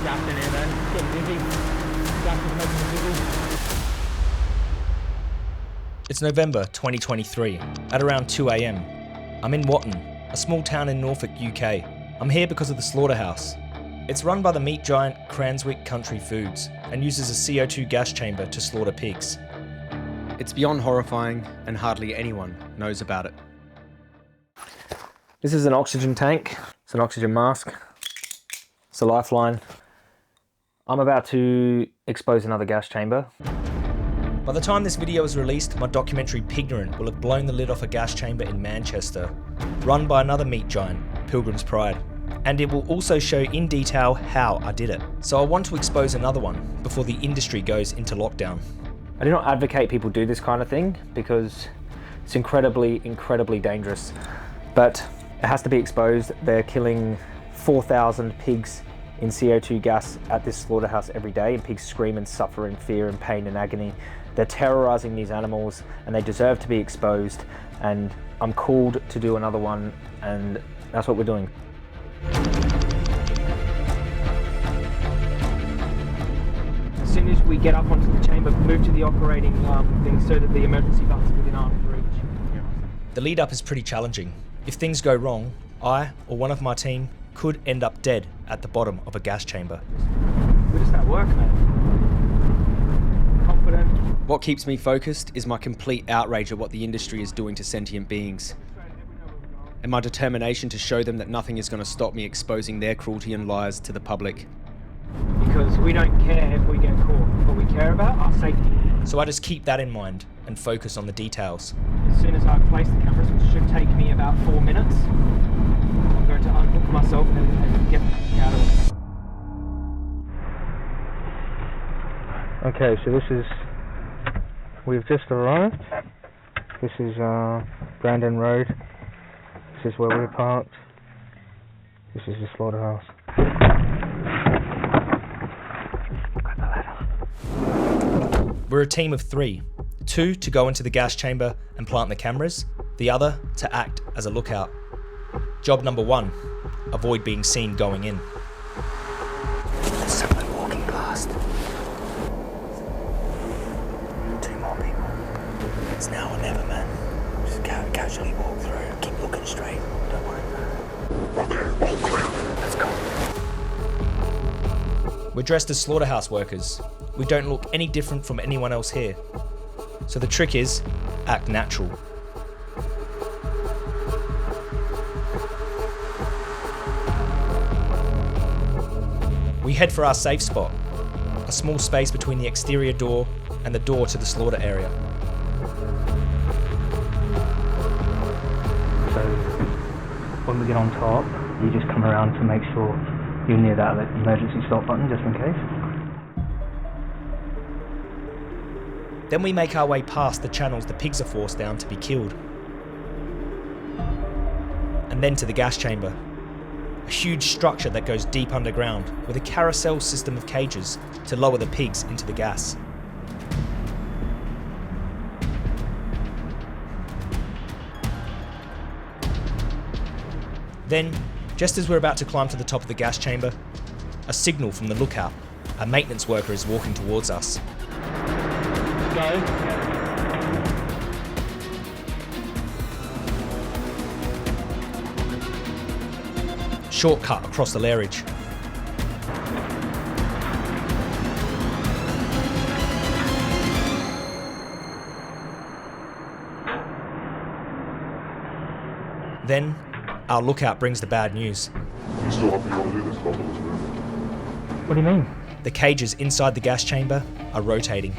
Gas in here then, it's getting busy. Gas is making it busy. It's November 2023, at around 2 AM. I'm in Watton, a small town in Norfolk, UK. I'm here because of the Slaughterhouse. It's run by the meat giant Cranswick Country Foods and uses a CO2 gas chamber to slaughter pigs. It's beyond horrifying and hardly anyone knows about it. This is an oxygen tank, it's an oxygen mask, it's a lifeline. I'm about to expose another gas chamber. By the time this video is released, my documentary Pignorant will have blown the lid off a gas chamber in Manchester, run by another meat giant, Pilgrim's Pride. And it will also show in detail how I did it. So I want to expose another one before the industry goes into lockdown. I do not advocate people do this kind of thing because it's incredibly dangerous. But it has to be exposed. They're killing 4,000 pigs in CO2 gas at this slaughterhouse every day, and pigs scream and suffer in fear and pain and agony. They're terrorizing these animals and they deserve to be exposed, and I'm called to do another one, and that's what we're doing. As soon as we get up onto the chamber, move to the operating thing so that the emergency button's within arm's reach. The lead up is pretty challenging. If things go wrong, I or one of my team could end up dead at the bottom of a gas chamber. We're just at work, mate. Confident. What keeps me focused is my complete outrage at what the industry is doing to sentient beings, and my determination to show them that nothing is going to stop me exposing their cruelty and lies to the public. Because we don't care if we get caught. What we care about, our safety. So I just keep that in mind and focus on the details. As soon as I place the cameras, which should take me about 4 minutes, I'm going to unhook myself and get out of it. Okay, so we've just arrived. This is Brandon Road. This is where we're parked. This is the slaughterhouse. Got the ladder. We're a team of 3. 2 to go into the gas chamber and plant the cameras, the other to act as a lookout. Job number 1, avoid being seen going in. There's someone walking past. 2 more people. It's now or never, man. Just casually walk through. Keep looking straight. Don't worry about it. Okay, all clear. Let's go. We're dressed as slaughterhouse workers. We don't look any different from anyone else here. So the trick is, act natural. We head for our safe spot, a small space between the exterior door and the door to the slaughter area. So when we get on top, you just come around to make sure you're near that emergency stop button, just in case. Then we make our way past the channels the pigs are forced down to be killed. And then to the gas chamber, a huge structure that goes deep underground with a carousel system of cages to lower the pigs into the gas. Then, just as we're about to climb to the top of the gas chamber, a signal from the lookout. A maintenance worker is walking towards us. Go. Shortcut across the lairage. Then, our lookout brings the bad news. You still happy you want to do this, Doctor? What do you mean? The cages inside the gas chamber are rotating.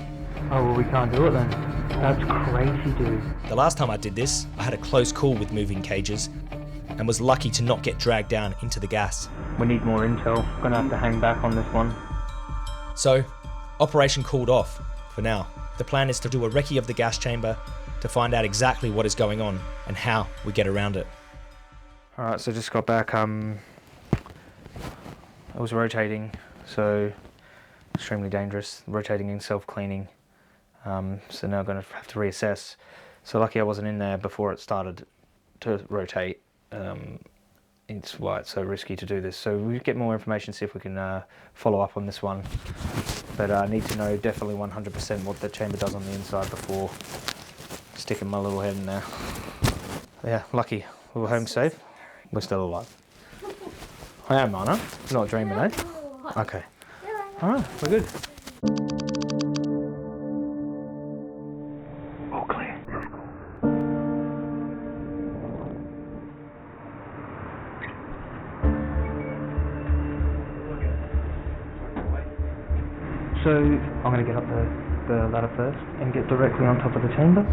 Oh, well, we can't do it then. That's crazy, dude. The last time I did this, I had a close call with moving cages and was lucky to not get dragged down into the gas. We need more intel. Gonna have to hang back on this one. So, operation called off for now. The plan is to do a recce of the gas chamber to find out exactly what is going on and how we get around it. Alright, so just got back. I was rotating, so extremely dangerous. Rotating and self-cleaning. So now I'm going to have to reassess. So lucky I wasn't in there before it started to rotate. it's why it's so risky to do this. So we'll get more information, see if we can follow up on this one. But I need to know definitely 100% what the chamber does on the inside before sticking my little head in there. Yeah, lucky. We were home safe. We're still alive. I am, Mana. Not dreaming, eh? Okay. Alright, we're good. All clear. So I'm going to get up the ladder first and get directly on top of the chamber.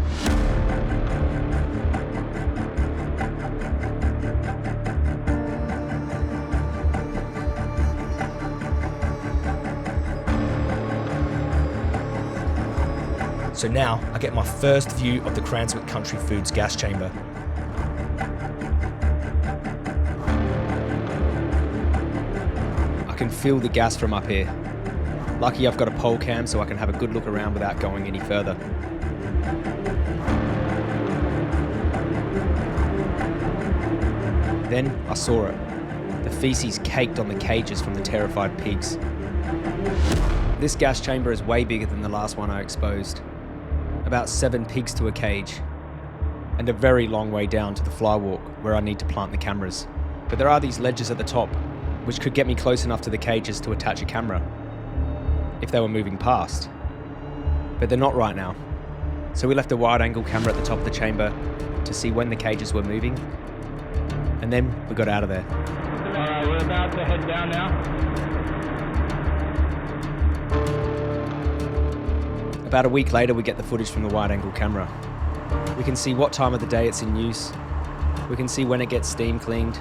So now I get my first view of the Cranswick Country Foods gas chamber. I can feel the gas from up here. Lucky I've got a pole cam so I can have a good look around without going any further. Then I saw it. The feces caked on the cages from the terrified pigs. This gas chamber is way bigger than the last one I exposed. About 7 pigs to a cage, and a very long way down to the flywalk where I need to plant the cameras. But there are these ledges at the top, which could get me close enough to the cages to attach a camera, if they were moving past. But they're not right now. So we left a wide angle camera at the top of the chamber to see when the cages were moving, and then we got out of there. Alright, we're about to head down now. About a week later, we get the footage from the wide-angle camera. We can see what time of the day it's in use. We can see when it gets steam cleaned,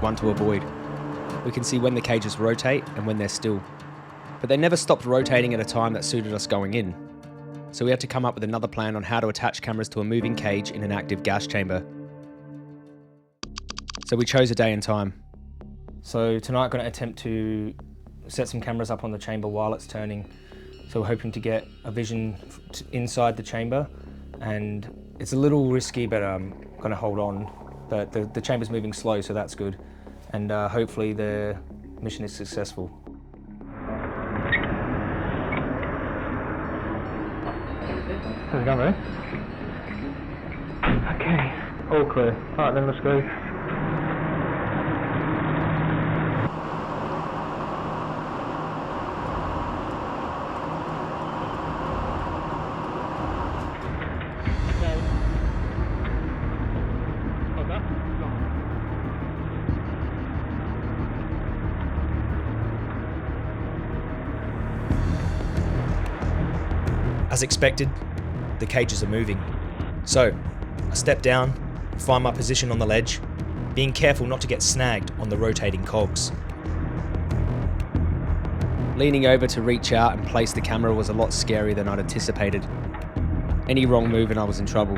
one to avoid. We can see when the cages rotate and when they're still. But they never stopped rotating at a time that suited us going in. So we had to come up with another plan on how to attach cameras to a moving cage in an active gas chamber. So we chose a day and time. So tonight I'm going to attempt to set some cameras up on the chamber while it's turning. So we're hoping to get a vision inside the chamber, and it's a little risky, but I'm going to hold on. But the chamber's moving slow, so that's good. And hopefully the mission is successful. How's it going, bro? Okay, all clear. Alright then, let's go. As expected, the cages are moving. So, I step down and find my position on the ledge, being careful not to get snagged on the rotating cogs. Leaning over to reach out and place the camera was a lot scarier than I'd anticipated. Any wrong move and I was in trouble.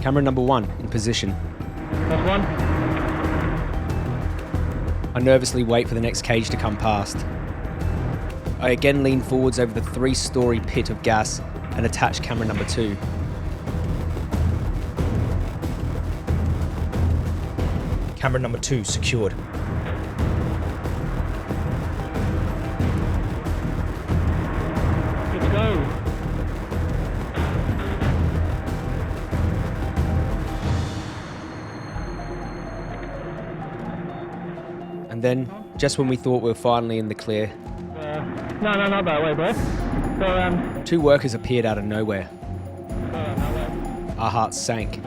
Camera number 1 in position. That's one. I nervously wait for the next cage to come past. I again lean forwards over the 3-story pit of gas and attach camera number 2. Camera number 2 secured. Good to go. And then, just when we thought we were finally in the clear, No, not that way, bro. So, 2 workers appeared out of nowhere. that way. Our hearts sank,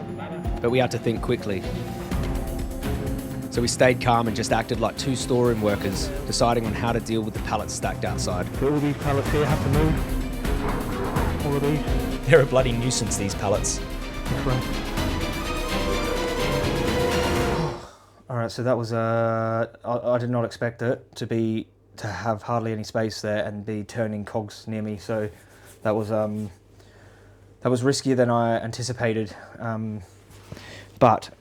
but we had to think quickly. So we stayed calm and just acted like 2 storeroom workers, deciding on how to deal with the pallets stacked outside. So all these pallets here have to move. All of these. They're a bloody nuisance, these pallets. Alright, so that was, I did not expect it to have hardly any space there and be turning cogs near me, so that was riskier than I anticipated. But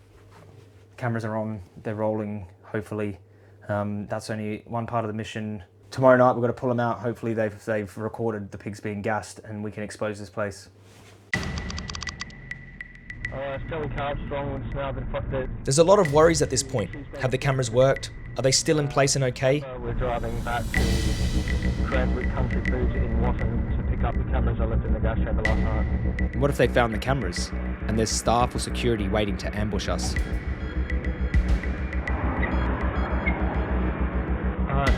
cameras are on, they're rolling, hopefully. That's only one part of the mission Tomorrow night we're going to pull them out. Hopefully they've recorded the pigs being gassed and we can expose this place. There's a lot of worries at this point. Have the cameras worked? Are they still in place and okay? We're driving back to Cranswick Country Foods in Watton to pick up the cameras I left in the gas chamber last night. What if they found the cameras and there's staff or security waiting to ambush us?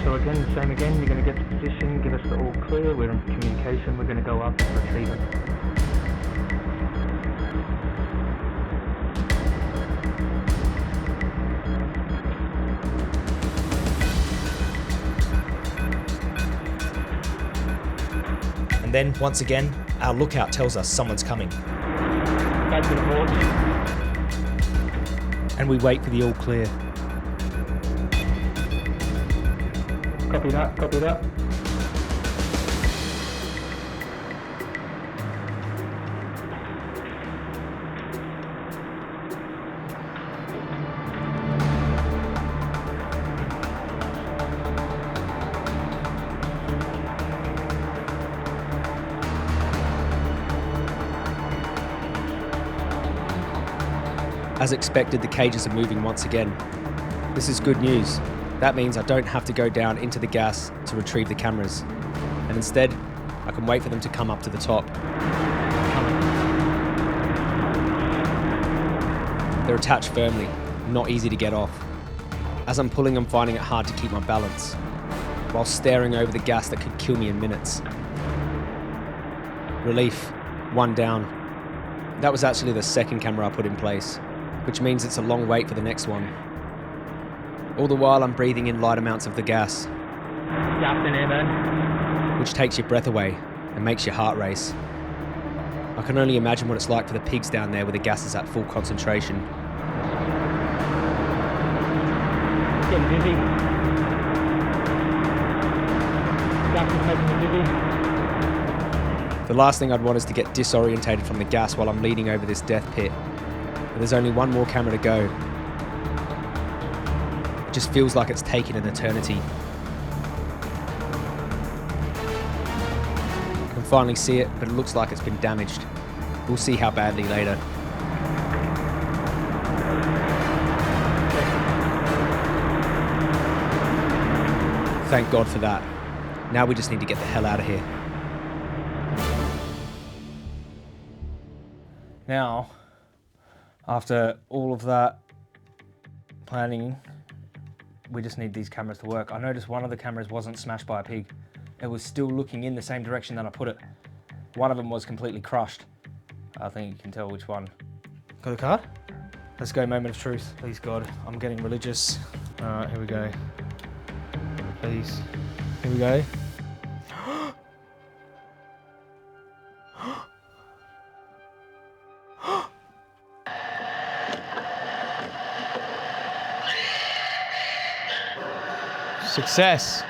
So again, same again, you're going to get to position, give us the all clear, we're in communication, we're going to go up and retrieve it. And then, once again, our lookout tells us someone's coming. Back to the porch. And we wait for the all clear. Copy that, copy that. As expected, the cages are moving once again. This is good news. That means I don't have to go down into the gas to retrieve the cameras. And instead, I can wait for them to come up to the top. They're attached firmly, not easy to get off. As I'm pulling, I'm finding it hard to keep my balance, while staring over the gas that could kill me in minutes. Relief, one down. That was actually the second camera I put in place, which means it's a long wait for the next one. All the while I'm breathing in light amounts of the gas, Gas in here, man. which takes your breath away and makes your heart race. I can only imagine what it's like for the pigs down there where the gas is at full concentration. Getting dizzy. Gas is making me dizzy. The last thing I'd want is to get disorientated from the gas while I'm leaning over this death pit. But there's only one more camera to go. It just feels like it's taken an eternity. I can finally see it, but it looks like it's been damaged. We'll see how badly later. Thank God for that. Now we just need to get the hell out of here. Now, after all of that planning, we just need these cameras to work. I noticed one of the cameras wasn't smashed by a pig. It was still looking in the same direction that I put it. One of them was completely crushed. I think you can tell which one. Got the card? Let's go, moment of truth. Please, God, I'm getting religious. All right, here we go. Please, here we go. Success.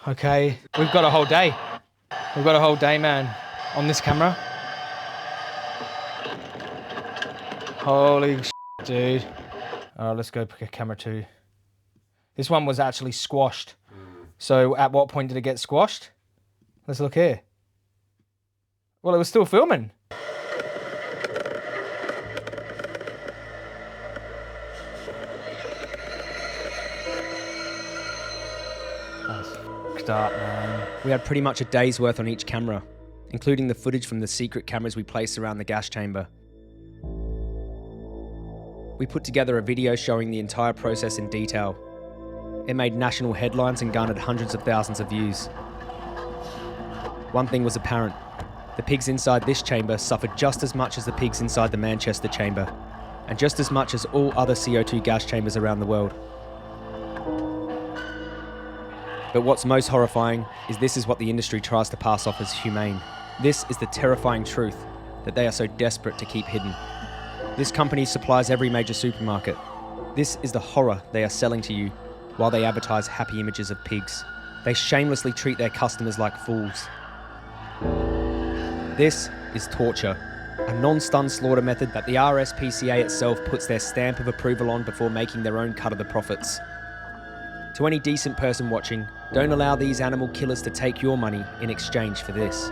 Okay, we've got a whole day. We've got a whole day, man, on this camera. Holy shit, dude. Let's go pick a camera 2. This one was actually squashed. So at what point did it get squashed? Let's look here. Well, it was still filming. Start, man. We had pretty much a day's worth on each camera, including the footage from the secret cameras we placed around the gas chamber. We put together a video showing the entire process in detail. It made national headlines and garnered hundreds of thousands of views. One thing was apparent. The pigs inside this chamber suffered just as much as the pigs inside the Manchester chamber, and just as much as all other CO2 gas chambers around the world. But what's most horrifying is this is what the industry tries to pass off as humane. This is the terrifying truth that they are so desperate to keep hidden. This company supplies every major supermarket. This is the horror they are selling to you while they advertise happy images of pigs. They shamelessly treat their customers like fools. This is torture, a non-stun slaughter method that the RSPCA itself puts their stamp of approval on before making their own cut of the profits. To any decent person watching, don't allow these animal killers to take your money in exchange for this.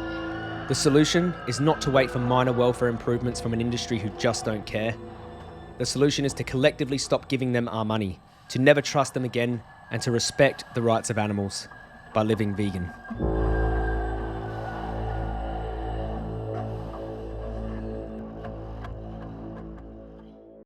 The solution is not to wait for minor welfare improvements from an industry who just don't care. The solution is to collectively stop giving them our money, to never trust them again, and to respect the rights of animals by living vegan.